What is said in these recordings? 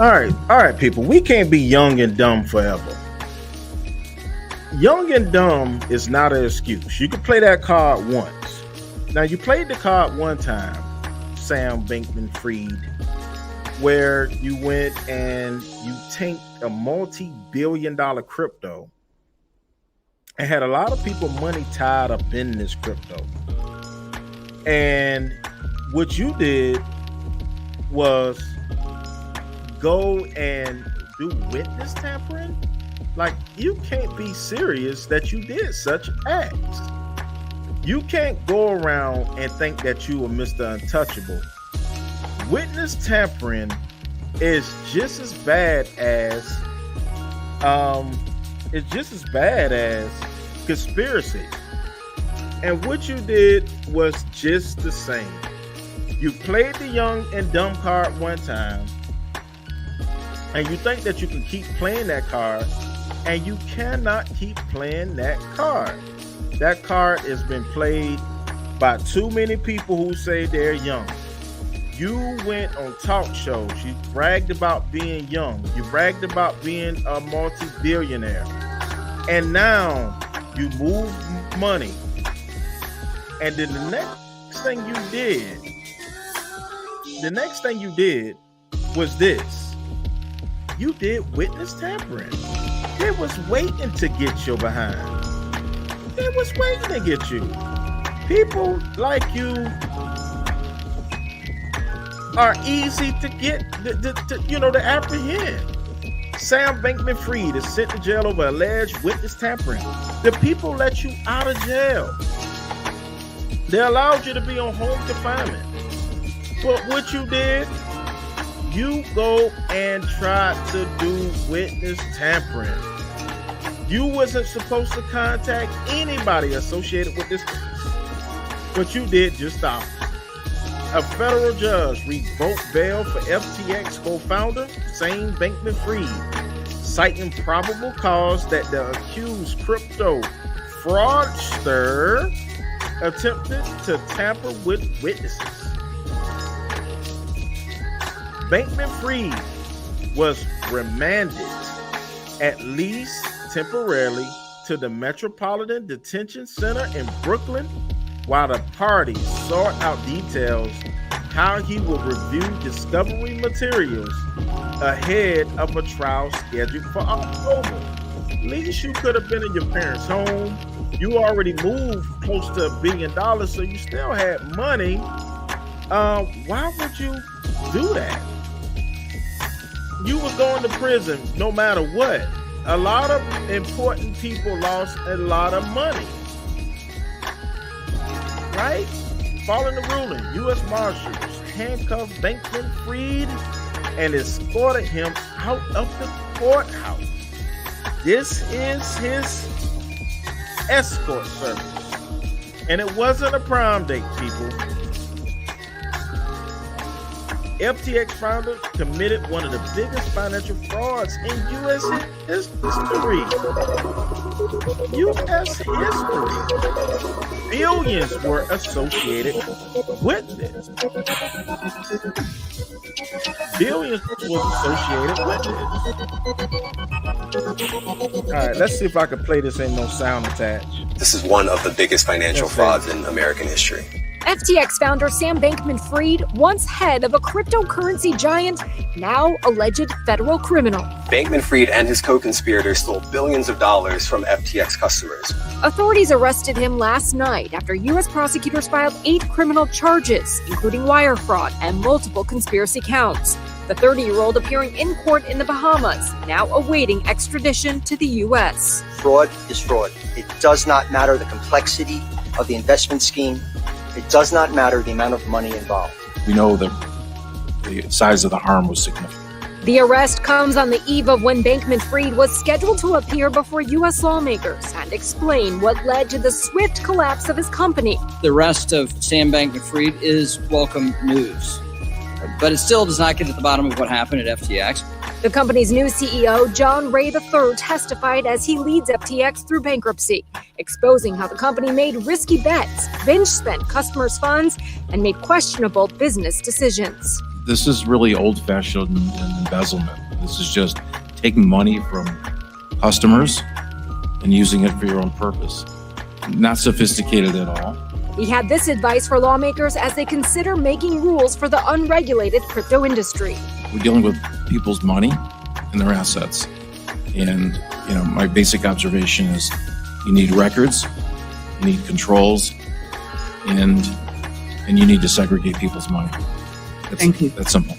All right, people. We can't be young and dumb forever. Young and dumb is not an excuse. You can play that card once. Now, you played the card one time, Sam Bankman-Fried, where you went and you tanked a multi-billion-dollar crypto and had a lot of people money tied up in this crypto. And what you did was go and do witness tampering. Like, you can't be serious that you did such acts. You can't go around and think that you are Mr. Untouchable. Witness tampering is just as bad as conspiracy. And what you did was just the same. You played the young and dumb card one time, and you think that you can keep playing that card, and you cannot keep playing that card. That card has been played by too many people who say they're young. You went on talk shows. You bragged about being young. You bragged about being a multi-billionaire. And now you move money. And then the next thing you did was this. You did witness tampering. They was waiting to get your behind. They was waiting to get you. People like you are easy to get, to apprehend. Sam Bankman-Fried is sent to jail over alleged witness tampering. The people let you out of jail. They allowed you to be on home confinement. But what you did, you go and try to do witness tampering. You wasn't supposed to contact anybody associated with this case, but you did just the opposite. A federal judge revoked bail for FTX co-founder Sam Bankman-Fried, citing probable cause that the accused crypto fraudster attempted to tamper with witnesses. Bankman-Fried was remanded, at least temporarily, to the Metropolitan Detention Center in Brooklyn, while the parties sort out details how he will review discovery materials ahead of a trial scheduled for October. At least you could have been in your parents' home. You already moved close to $1 billion, so you still had money. Why would you do that? You were going to prison no matter what. A lot of important people lost a lot of money. Right? Following the ruling, U.S. marshals handcuffed Bankman-Fried and escorted him out of the courthouse. This is his escort service. And it wasn't a prom date, people. FTX founder committed one of the biggest financial frauds in U.S. history. U.S. history. Billions were associated with this. Billions was associated with this. All right, let's see if I can play this. Ain't no sound attached. This is one of the biggest financial frauds in American history. FTX founder Sam Bankman-Fried, once head of a cryptocurrency giant, now alleged federal criminal. Bankman-Fried and his co-conspirators stole billions of dollars from FTX customers. Authorities arrested him last night after U.S. prosecutors filed 8 criminal charges, including wire fraud and multiple conspiracy counts. The 30-year-old appearing in court in the Bahamas, now awaiting extradition to the U.S. Fraud is fraud. It does not matter the complexity of the investment scheme. It does not matter the amount of money involved. We know that the size of the harm was significant. The arrest comes on the eve of when Bankman-Fried was scheduled to appear before U.S. lawmakers and explain what led to the swift collapse of his company. The arrest of Sam Bankman-Fried is welcome news, but it still does not get to the bottom of what happened at FTX. The company's new CEO, John Ray III, testified as he leads FTX through bankruptcy, exposing how the company made risky bets, binge spent customers' funds, and made questionable business decisions. This is really old-fashioned embezzlement. This is just taking money from customers and using it for your own purpose. Not sophisticated at all. He had this advice for lawmakers as they consider making rules for the unregulated crypto industry. We're dealing with people's money and their assets. And, my basic observation is you need records, you need controls, and you need to segregate people's money. Thank you. That's simple.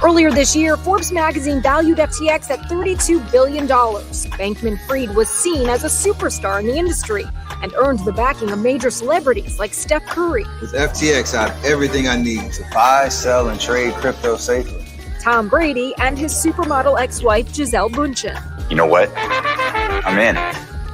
Earlier this year, Forbes magazine valued FTX at $32 billion. Bankman-Fried was seen as a superstar in the industry and earned the backing of major celebrities like Steph Curry. With FTX, I have everything I need to buy, sell, and trade crypto safely. Tom Brady and his supermodel ex-wife Gisele Bündchen. You know what? I'm in.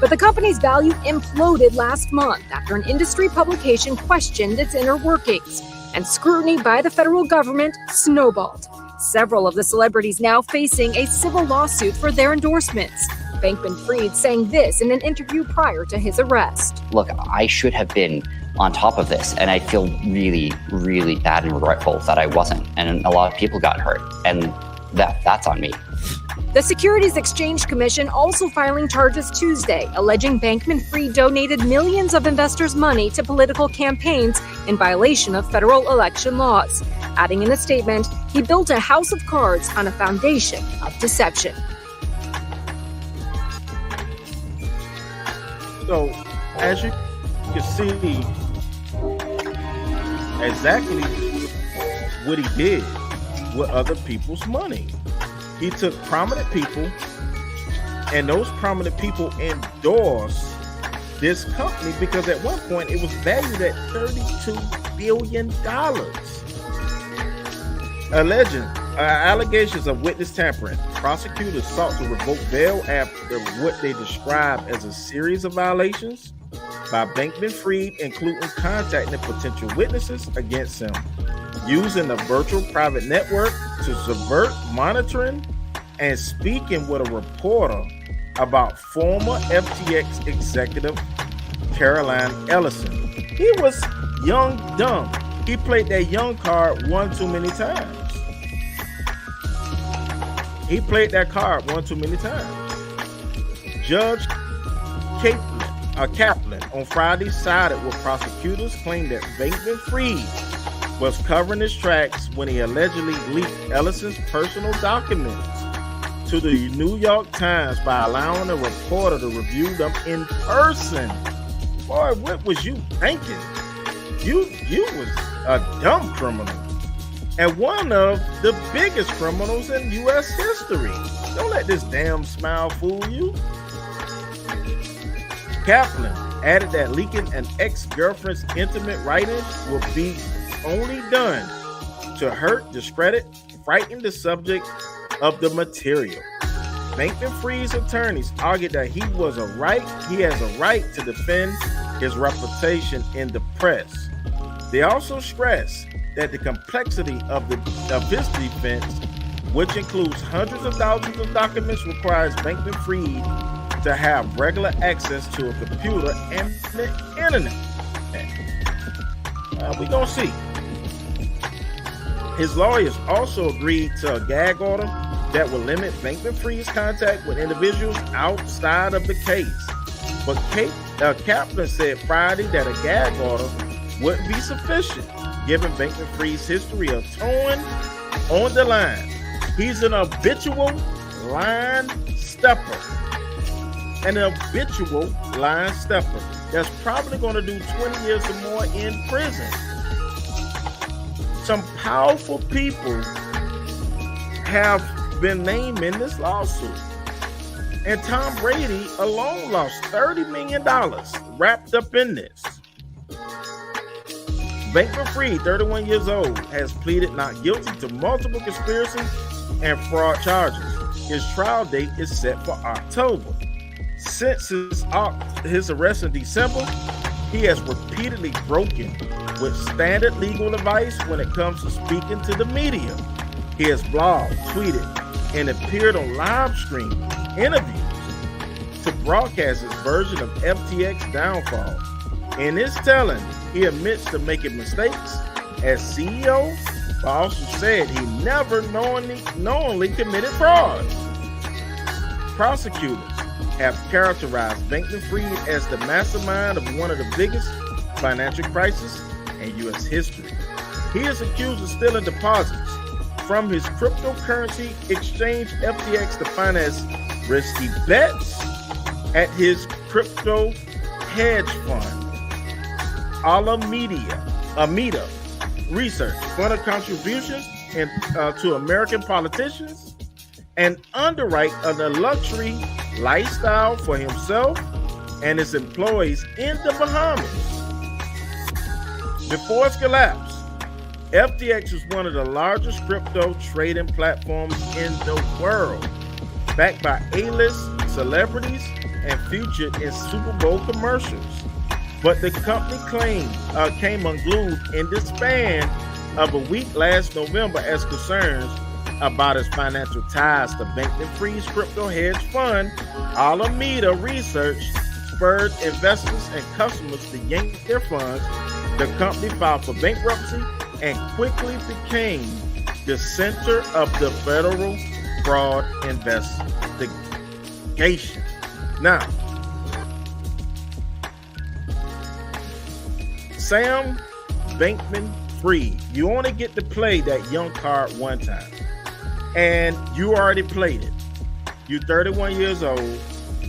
But the company's value imploded last month after an industry publication questioned its inner workings, and scrutiny by the federal government snowballed. Several of the celebrities now facing a civil lawsuit for their endorsements. Bankman-Fried saying this in an interview prior to his arrest. Look, I should have been on top of this, and I feel really, really bad and regretful that I wasn't. And a lot of people got hurt, and that's on me. The Securities Exchange Commission also filing charges Tuesday, alleging Bankman-Fried donated millions of investors' money to political campaigns in violation of federal election laws. Adding in a statement, he built a house of cards on a foundation of deception. So, as you can see, exactly what he did with other people's money. He took prominent people, and those prominent people endorsed this company because at one point it was valued at $32 billion. Allegations of witness tampering. Prosecutors sought to revoke bail after what they described as a series of violations by Bankman-Fried, including contacting potential witnesses against him, using a virtual private network to subvert monitoring, and speaking with a reporter about former FTX executive Caroline Ellison. He was young, dumb. He played that young card one too many times. Judge Kaplan on Friday sided with prosecutors, claimed that Bankman-Fried was covering his tracks when he allegedly leaked Ellison's personal documents to the New York Times by allowing a reporter to review them in person. Boy, what was you thinking? You was a dumb criminal and one of the biggest criminals in U.S. history. Don't let this damn smile fool you. Kaplan added that leaking an ex-girlfriend's intimate writings will be only done to hurt, discredit, frighten the subject of the material. Bankman-Fried's attorneys argued that he has a right to defend his reputation in the press. They also stressed that the complexity of his defense, which includes hundreds of thousands of documents, requires Bankman-Fried to have regular access to a computer and the internet. We're going to see. His lawyers also agreed to a gag order that will limit Bankman-Fried's contact with individuals outside of the case. But Kaplan said Friday that a gag order wouldn't be sufficient, given Bankman-Fried's history of towing on the line. He's an habitual line stepper. That's probably going to do 20 years or more in prison. Some powerful people have been named in this lawsuit. And Tom Brady alone lost $30 million wrapped up in this. Bankman-Fried, 31 years old, has pleaded not guilty to multiple conspiracy and fraud charges. His trial date is set for October. Since his arrest in December, he has repeatedly broken with standard legal advice when it comes to speaking to the media. He has blogged, tweeted, and appeared on live stream interviews to broadcast his version of FTX downfall. In his telling, he admits to making mistakes as CEO but also said he never knowingly committed fraud. Prosecutors have characterized Bankman-Fried as the mastermind of one of the biggest financial crises in U.S. history. He is accused of stealing deposits from his cryptocurrency exchange FTX to finance risky bets at his crypto hedge fund, Alameda Research, funded contributions to American politicians and underwrite a luxury lifestyle for himself and his employees in the Bahamas. Before its collapse, FTX was one of the largest crypto trading platforms in the world, backed by A-list celebrities and featured in Super Bowl commercials. But the company came unglued in the span of a week last November as concerns about its financial ties to Bankman-Fried's crypto hedge fund, Alameda Research, spurred investors and customers to yank their funds. The company filed for bankruptcy and quickly became the center of the federal fraud investigation. Now, Sam Bankman-Fried, you only get to play that young card one time, and you already played it. You're 31 years old,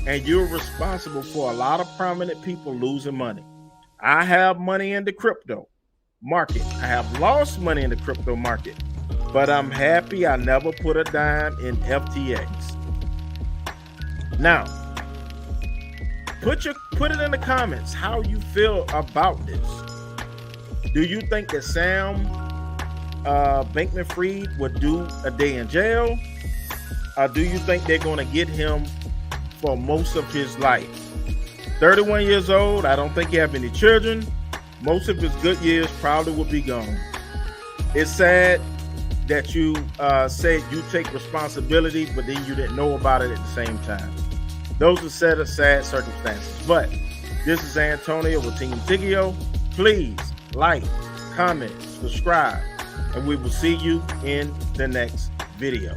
and you're responsible for a lot of prominent people losing money. I have money in the crypto market. I have lost money in the crypto market, but I'm happy I never put a dime in FTX. Now, put it in the comments how you feel about this. Do you think that Sam Bankman-Fried would do a day in jail? Or do you think they're going to get him for most of his life? 31 years old, I don't think he have any children. Most of his good years probably will be gone. It's sad that you said you take responsibility, but then you didn't know about it at the same time. Those are sad circumstances. But this is Antonio with Team Tiggio. Please like, comment, subscribe, and we will see you in the next video.